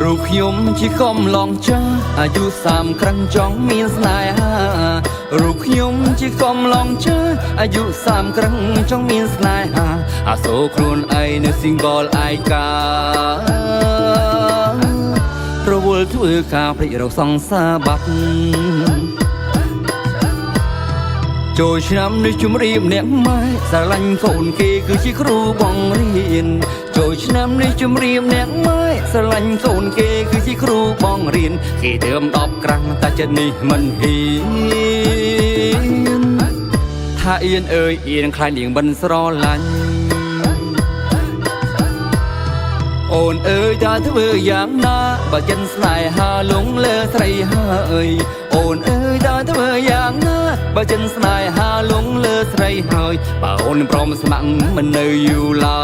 រូបខ្ញុំជាកំឡងចាស់អាយុ30ក្រាំងចង់មានស្នេហារូបខ្ញុំជាកំឡងចាស់អាយុ30ក្រាំងចង់មានស្នេហាអាសូរខ្លួនឯងនៅ single ឯការវល់ធ្វើការភ្លេចរកសង្សារបាត់ចូលឆ្នាំនេះជំរាបអ្នកម៉ែស្រឡាញ់កូនគេគឺជាគ្រូបង្រៀនចូលឆ្នាំនេះជំរាបអ្នកម៉ែស្រឡាញ់កូនគេគឺជាគ្រូបង្រៀនគេដើម10ក្រាំងតែចិត្តនេះមិនហ៊ានថាអៀនអើយអៀនខ្លាចនាងមិនស្រឡាញ់អូនអើយតើធ្វើយ៉ាងណាបើចិនស្នេហាលងលើស្រីហើយអូនអើយតើធ្វើយ៉ាងណាបើចិនស្នេហាលងលើស្រីហើយបើអូនព្រមស្ម័គ្រមិននៅយូរឡើ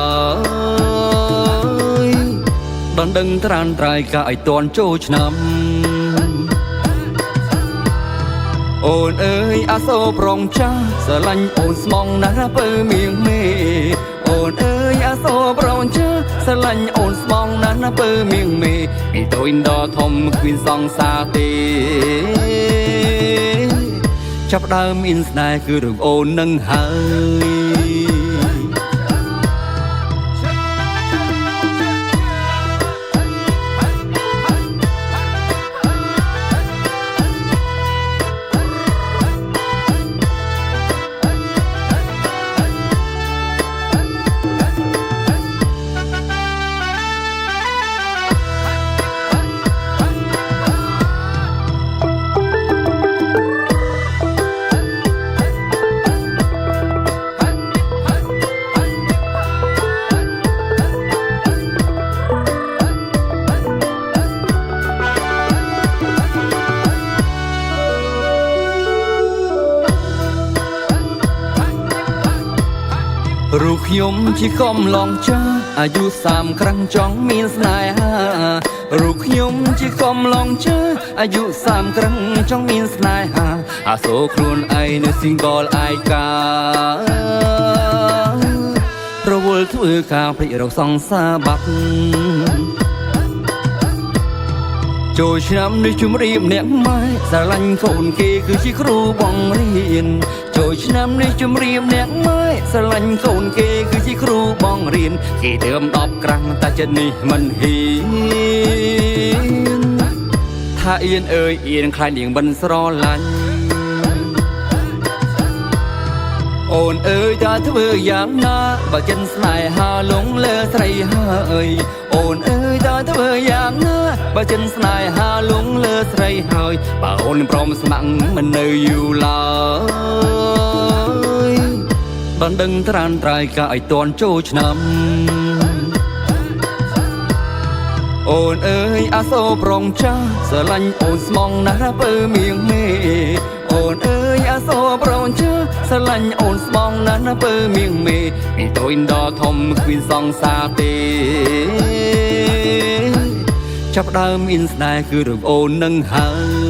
យបានដឹងត្រានត្រៃកាឲ្យតន់ចូលឆ្នាំអូនអើយអាសូរប្រងចាស់ស្រឡាញ់អូនស្មងណាស់ពើមៀងមេអូនអើយអាសូរប្រងចាស់ស្រឡាញ់អូនស្មងណាស់ពើមៀងមេពីតូចដល់ធំគ្មានសង្សារទេចាប់ដើមមានស្នេហ៍គឺរឿងអូននឹងហើយរូបខ្ញុំជាកំឡងចាស់អាយុ30ក្រាំងចង់មានស្នេហារូបខ្ញុំជាកំឡងចាស់អាយុ30ក្រាំងចង់មានស្នេហាអាសូរខ្លួនឯងនៅ single ឯការវល់ធ្វើការភ្លេចរកសង្សារបាត់ចូលឆ្នាំនេះជំរាបអ្នកម៉ែស្រឡាញ់កូនគេគឺជាគ្រូបង្រៀនចូលឆ្នាំនេះជំរាបអ្នកម៉ែស្រឡាញ់កូនគេគឺជាគ្រូបង្រៀនគេដើម10ក្រាំងតែចិត្តនេះមិនហ៊ានថាអៀនអើយអៀនខ្លាចនាងមិនស្រឡាញ់អូនអើយតើធ្វើយ៉ាងណាបើចិនស្នេហាលងលើស្រីហើយអូនអើយតើធ្វើយ៉ាងណាបើចិនស្នេហាលងលើស្រីហើយបើអូនព្រមស្ម័គ្រមិននៅយូរឡើយបានដឹងត្រានត្រៃកាឲ្យតន់ចូលឆ្នាំអូនអើយអាសូរប្រងចាស់ស្រឡាញ់អូនស្មងណាស់ពើមៀងមេអូនអើយអាសូរប្រងចាស់ស្រឡាញ់អូនស្មងណាស់ពើមៀងមេពីតូចដល់ធំគ្មានសង្សារទេចាប់ដើមមានស្នេហ៍គឺរឿងអូននឹងហើយ